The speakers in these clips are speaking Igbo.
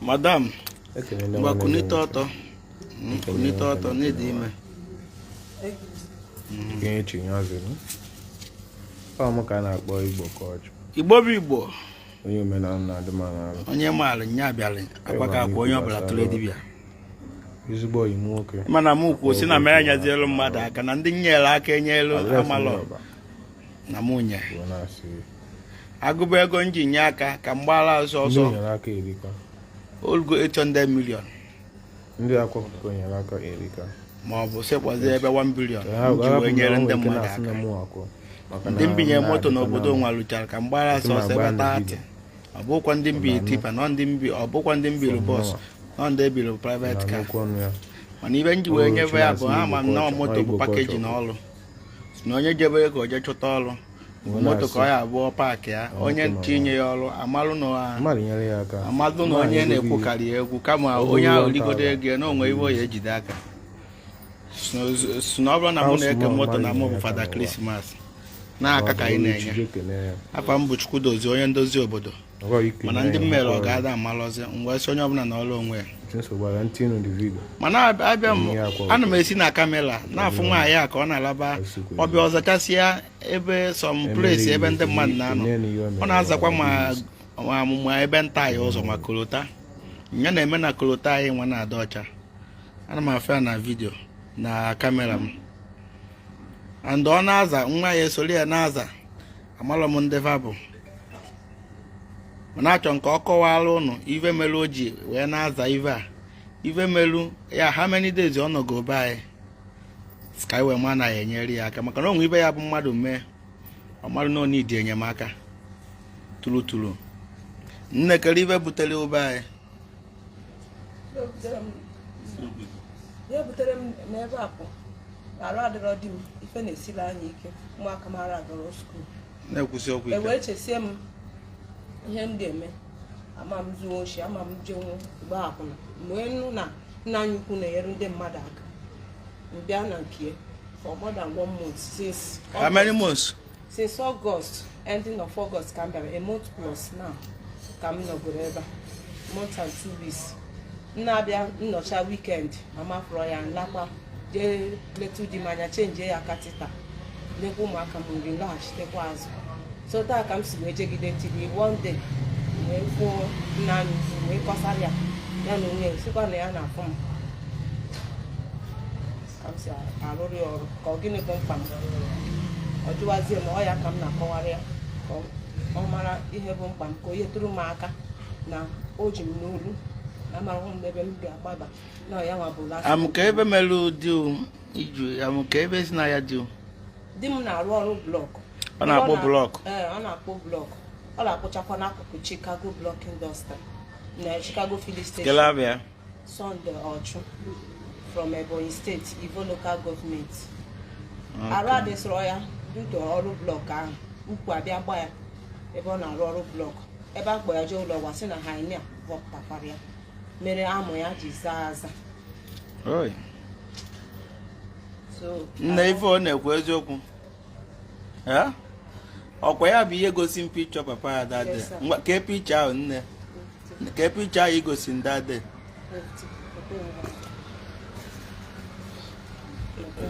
Madam, kunita ọtọ. Kunita ọtọ n'ịdị ime. Kenye chinyazi no. Amaka na-akpọ Igbo kọch. Igbo bụ Igbo. Onye omenala na-adị mma. Onye maala nya bịala akwa ka onye ọbụla tụrụ edibịa. Ezigbo imu nwoke. Mana m kwuo si na mere nyazielu mmadụ aka na ndị nyere aka enyelu amalọ na mụ nye. Agụba ego nji nye aka ka mgbala ọsọ nyere aka erika. Olgo 800 million. Ndị Akwa nyere aka erika. Ma ọ bụ sekwazi ebe 1 billion nji wee nyere ndị mmadụ aka. Ndị mbinye moto n'obodo nwa lụchara ka mgbala ọsọ ebe 30. Ọ bụkwa ndị mbi tipa na ndị mbi ọ bụkwa ndị mbi bọs na ndị biro private car. Mana ibe nji wee nyebe ya bụ ha ma na moto bụ pakeji na ọrụ. Na onye jebe ego oje chụta ọrụ. Moto ka ọ ya abụọ paakị ya onye tinye ya ọrụ amalụ na onye na-ekwukarị egwu kama onye ahụ ligodo ego na onwe iwe ya ejide aka. Si na ọ bụrụ na mụ na-eke moto na mụ bụ Fada Krismas na-aka ka anyị na-enye afa m bụ Chukwudozie onye ndozi obodo mana ndị mmere ọ ga-ada amalọzi mgbe si onye ọbụla na ọrụ onwe ya. Mana abịa m ana m esi na kamera na-afụ nwaanyị a ka ọ na-alaba ọbịa ọzọ kasịa ebe some place ebe ndị mmadụ na-anọ ọ na-azakwa ma amụma ebe nta ya ụzọ ma kolota nya na-eme na kolota anyị nwa na-ada ọcha. Ana m afụ ya na vidio na kamera m and ọ na-aza nwa ya esori ya na-aza amalọ m ndị vabụ mana achọ nke ọ kọwara ụnụ ive melu o ji wee na-aza ive a ive melu ya how many days ọ nọgo be anyị ka iwe ma anaghị enyere ya aka maka na onwe ibe ya bụ mmadụ mee ọ marụ na onye idi enyemaka tụrụ nnekere ive butere ube anyị ya butere m n'ebe akpụ arụ adịrọ di m ife na-esiri anyị ike ụmụaka mara agara skuul na-ekwusi okwu ike wee chesie m ihe m ga-eme ama m zuo oshi ama m jenwu gba akwụna mgbe nnu na nna anyị ukwu na-enyere ndị mmadụ aka mbịa na nke for more than 1 month since how many months? Since August, ending of August ka m bịara a month plus now ka m nọgoro ebe month and 2 weeks na-abịa nnọcha weekend mama fụrụ ya nlakwa jee letu di m anya chenji ya katịta lekwa ụmụaka m nri laghachitekwa azụ so taa ka m si wee jegide tiri one day wee kwuo nna anyị wee kọsara ya na onye sikwa na ya na-afụ m ka m si arụrụ ya ọrụ ka ọ gịnị bụ mkpa m ọ jụwazie ma ọ ya ka m na-akọwara ya ka ọ mara ihe bụ mkpa m ka o nyetụrụ m aka na o ji m n'olu na mara hụ ebe m ga-agbaba na ya nwa bụ last ka ebe melu di iju ka ebe si na ya di di m na-arụ ọrụ blọk ọ na-akpọ blọk ọ na-akpọ blọk ọ na-akpụchakwa n'akụkụ Chicago Block Industry na Chicago Filling Station Sunday Ọchụ from Ebonyi State Ivo Local Government. Arụ adịsịrọ ya duto ọrụ blọk ahụ ukwu abịa gba ya ebe ọ na-arụ ọrụ blọk ebe akpọ ya jee ụlọ wasị na hainia vọpụtakwara ya mere amụ ya ji zaa aza. Nne ife ọ na-ekwu eziokwu ọkwa ya bụ ihe gosi m pichọ papa ya dade ka picha ahụ nne ka picha ahụ igosi ndade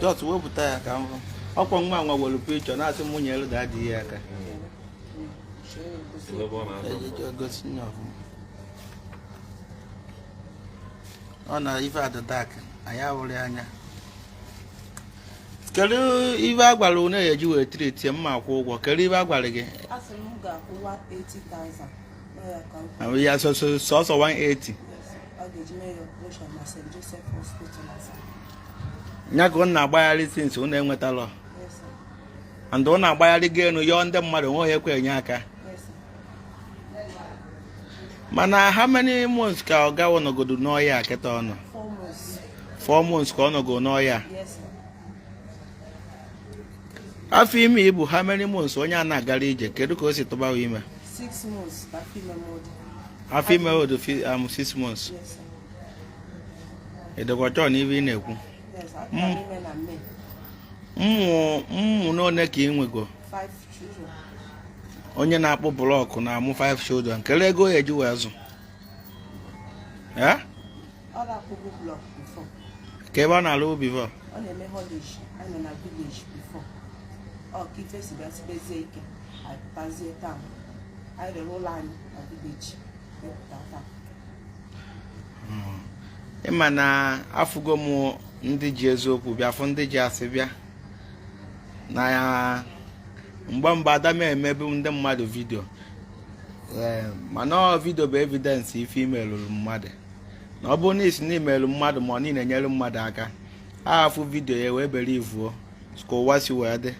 just wepụta ya ka mbụ ọkwa nwa nwa welu pichọ na-asị m nwunye elu dadị ya aka ọ na ife adadak anyị ahụrụ anya kedu ibe agwara une ya eji wee triti mma akwụ ụgwọ kedu ibe agwara gị ya sọsọ 180 ya ka ọ na-agbagharị sinsi ụnụ enwetala and ọ na-agbagharị gị enu yọọ ndị mmadụ nwe ekwe enye aka mana how many months ka ọ gawa ọnọgodo n'ọhịa kịta ọnụ 4 months ka ọ nọgo n'ọhịa afọ ime ibu how many months onye a na-agara ije kedu ka o si tụbawa ime 6 months afọ ime odo 6 months edekwacha na ibe ị na-ekwu mmụ n'one ka ị nwego 5 children. onye na-akpụ blọkụ na-amụ 5 children kere ego ya eji wee zụ Eh? Ọ na-akpụbu blọk bifo. Ka ebe ọ na-alụ bifo? Ọ na-eme holish, anyị nọ na village bifo. Ọ ka ife si bịa sibezie ike, anyị pụtazie taa. Anyị rere ụlọ anyị na village. Ịma na afụgo m ndị ji eziokwu bịa fụ ndị ji asị bịa na ya mgbe Adam emebe ndị mmadụ vidio mana vidio bụ evidence ife imelụrụ mmadụ na ọ bụrụ na isi na imelụ mmadụ ma ọ niile enyere mmadụ aka afụ vidio ya wee bere ivuo ka ụwa si wee dị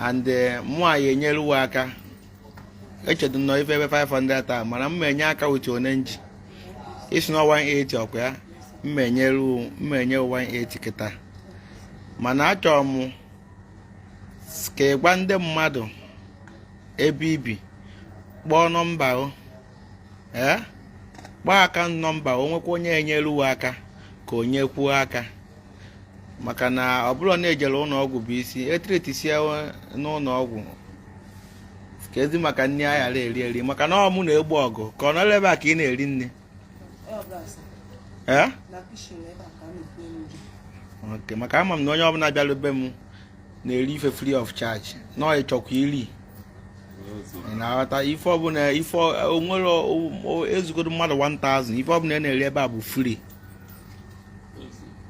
and mụ anyị enyeruwe aka echedo nnọọ ife ebe 500 taa mana mma enye aka wit onenji isi na 180 ọkwa ya mma enye 180 kịta mana achọrọ m ka ịgwa ndị mmadụ ebe ibi kpọọ nọmba o kpọọ aka nọmba o nwekwa onye enyeruwe aka ka onye kwuo aka maka na ọ bụrụ na ejere ụlọ ọgwụ bụ isi etretisie n'ụlọ ọgwụ ka ezi maka nne a ghara eri maka na ọ mụ na-egbu ọgụ ka ọ nọrọ ebe a ka ị na-eri nne oke maka ama m na onye ọbụla bịara be m na-eri ife free of charge na ọ ịchọkwa iri na-aghọta ife ọbụla ife onwere ezugodo mmadụ 1000 ife ọbụla na-eri ebe a bụ free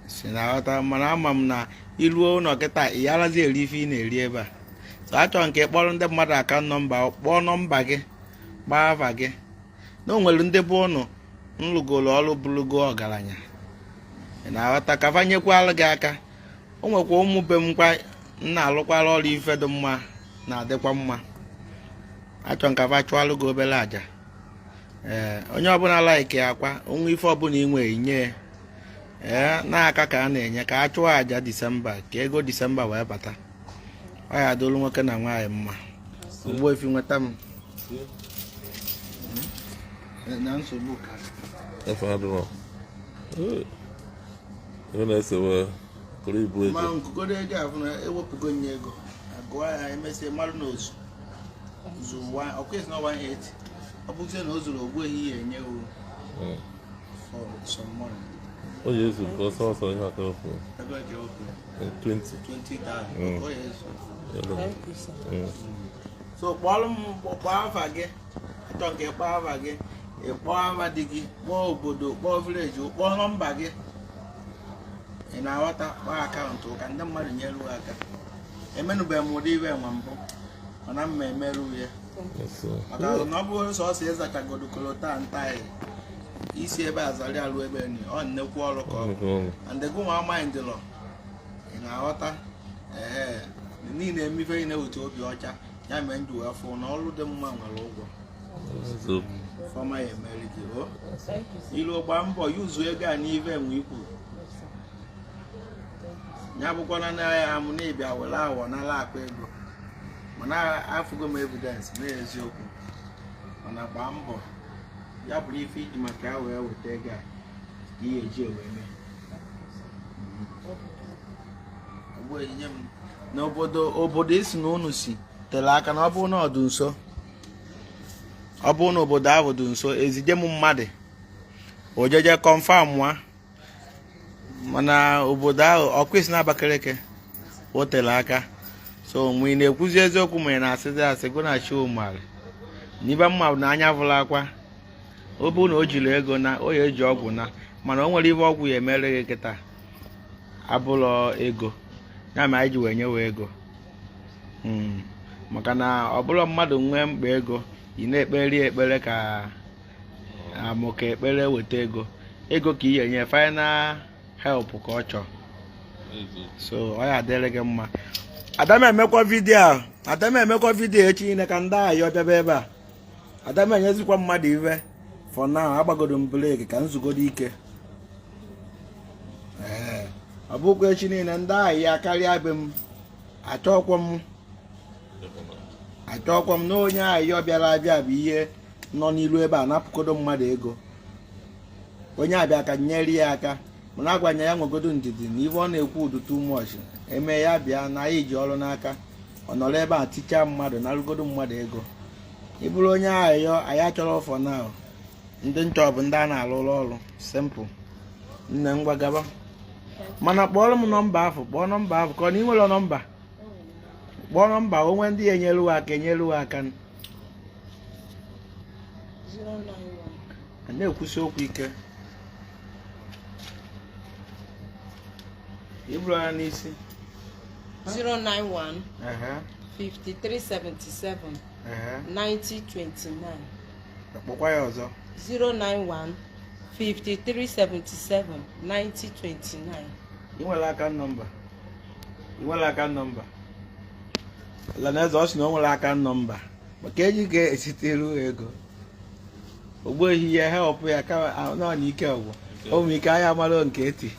si na-aghọta mana ama m na iruo ụlọ kịta ị yarazi eri ife ị na-eri ebe a so achọrọ nke kpọrọ ndị mmadụ aka nọmba kpọọ nọmba gị gbaa afa gị na o nwere ndị bụ ụnụ nlụgoro ọrụ bụrụgo ọgaranya na-aghọta ka fanyekwala gị aka o nwekwa ụmụ be m kwa na-alụkwara ọrụ ife dị mma na-adịkwa mma achọrọ nka fa chụọlụ gị obere aja onye ọbụla laiki akwa onwe ife ọbụla inwe inye na-aka ka a na-enye ka a chụọ aja Disemba ka ego Disemba wee bata ọ ya adụrụ nwoke na nwaanyị mma ugbo efi nweta m na nsogbu ka ma nkụgodo ego ahụ na ewepụgo nye ego agụọ ya emesịa mmadụ na ozu ọkụezi na 180 ọ bụzie na o zuru ogbu ehihie enye uru for some money. Oh yes, because also you have to open 20,000. Oh yes. So kpọrọ m kpọọ afa gị achọ ka ịkpọọ afa gị ịkpọọ afa dị gị kpọọ obodo kpọọ vileji kpọọ nọmba gị ị na-aghọta kpọọ akaụntụ ka ndị mmadụ nyere aka emenụbeghị m ụdị iwe nwa mbụ mana mma emerụ ya maka na ọ bụrụ sọsọ ịzachagodo kolota ntaị isi ebe azali alụ ebe ni ọ nnekwu ọrụ ka ọ andego nwa mindlọ ị na-aghọta niile emife ị na-ewute obi ọcha ya mee ndụ afọ na ọrụ dị mma nwere ụgwọ fọma ya emeri gị o ilu gba mbọ yuzu ego a n'ive enwe ikwu ya bụkwana na ya amụ na ịbịa were awọ n'ala akpa ego mana afụgo m evidence na eziokwu mana gbaa mbọ ya bụrụ ife iji maka ya wee weta ego a ihe eji ewe mee nye m n'obodo isi na unu si tere aka na ọ bụrụ na ọ dị nso ọ bụrụ na obodo ahụ dị nso ezije m mmadụ ojeje kọnfam nwa mana obodo ahụ ọkụisi na Abakaliki o tere aka so mgbe ị na-ekwuzi eziokwu ma ị na-asịzi asị gụ na chi ụmarị n'ibe mma na anya vụrụ akwa ọ bụrụ na o jiri ego na o ya eji ọgwụ na mana o nwere ibe ọgwụ ya emere gị kịta abụrọ ego ya ma anyị ji wee nyewe ego maka na ọ bụrụ mmadụ nwee mkpa ego ị na-ekperi ekpere ka amụ ka ekpere weta ego ka ị enye final help ka ọ chọọ so ọ ya adịrị gị mma Adam emekwa vidiyo echi niile ka ndị ahịa ọbịaba ebe a Adam enyezikwa mmadụ ive for now agbagodo m breki ka nzugodo ike ọ bụkwa echi niile ndị ahịa karịa be m achọkwa m na onye ahịa bịara abịa bụ ihe nọ n'ilu ebe a napụkodo mmadụ ego onye abịa ka nyere ya aka mana agwanya ya nwegodo ndidi na ife ọ na-ekwu udu too much eme ya bịa na anyị ji ọrụ n'aka ọ nọrọ ebe a tichaa mmadụ na arụgodo mmadụ ego ị bụrụ onye ahịa anyị achọrọ for now ndị nchọ bụ ndị a na-alụ ọrụ simple nne ngwa gaba mana kpọrọ m nọmba ahụ kpọọ nọmba ahụ ka ọ na ị nwere nọmba kpọọ nọmba onwe ndị enyere aka na-ekwusi okwu ike iburu ya n'isi 091 5377 9029 kpọkwa ya ọzọ 091 5377 9029 ị nwere aka nọmba Laneze ọ sị na o nwere aka nọmba maka eji ga-esiteru ego ogbo ehihie help ya ka nọ n'ike ọgwụ ụmụ ike anya mara nke eti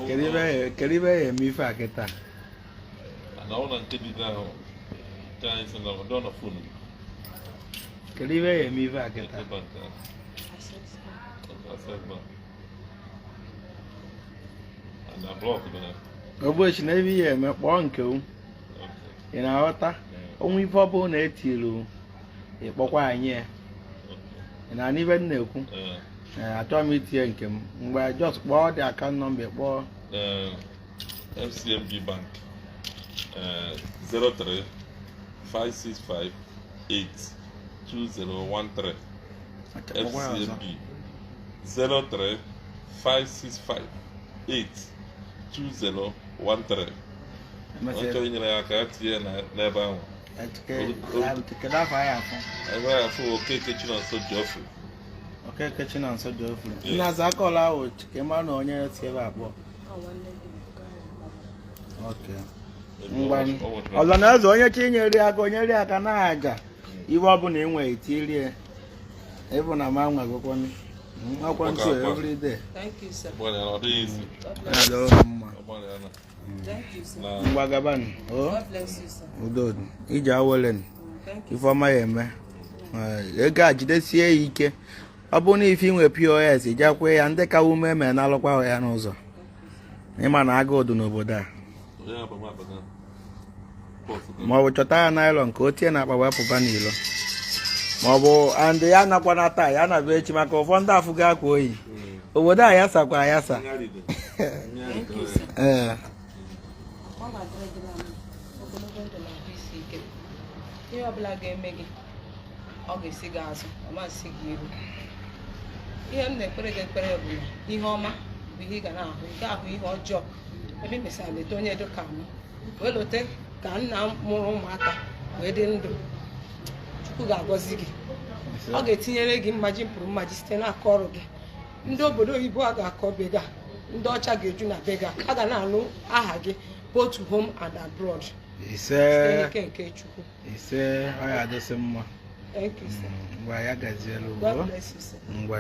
kedu ibe ya eme ife a kịta kedu ibe ya eme ife a kịta ogbochi na ebe ihe eme kpọọ nke ị na-aghọta onwe ife ọbụla na-etiru ịkpọkwa anyị ya ị na-anụ ibe m na-ekwu achọghị m itinye nke m mgbe just kpọọ dị aka nọmba kpọọ FCMB Bank 03 565 82013 FCMB 03 565 82013 onye nyere ya aka ya tinye n'ebe ahụ ebe ya afọ Okeke Chinonso Geoffrey nnaza akọla ahụ ka ịma na onye si ebe abụọ Ọlanaeze onye chi nyere aka onye ri aka na-aja iwe ọbụla enwe etirie ịbụ na ma nwagokwanụ akwa ntụ everyday ngwa gabanụ udo iji awelen ifeọma ya eme ego a jidesie ya ike ọ bụrụ na ife inwe POS ijakwe ya ndị ka ume eme na-alụkwa ya n'ụzọ ịma na aga odu n'obodo a maọbụ chọta ya naịlọn ka o tie na akpa wepụba n'ilo maọbụ andị ya nakwana taa ya na-abịa echi maka ụfọdụ afụ ga akwa oyi obodo a yasakwa ayasa ihe ọbụla ga-eme gị ọ ga-esi gị azụ ọ masị gị iru ihe m na-ekpere gị ekpere bụ na ihe ọma bụ ihe ị ga na-ahụ ị ga-ahụ ihe ọjọọ ebe ị mesịrị leta onye dịka m wee lote ka nna m mụrụ ụmụaka wee dị ndụ Chukwu ga-agọzi gị ọ ga-etinyere gị mmaji mpụrụ mmaji site n'aka ọrụ gị ndị obodo oyibo a ga-akọ bega ndị ọcha ga-eju na bega a ga na-anụ aha gị both home and abroad ike nke Chukwu ọ ya adịsị mma ngwa ya gaziela ugbo ngwa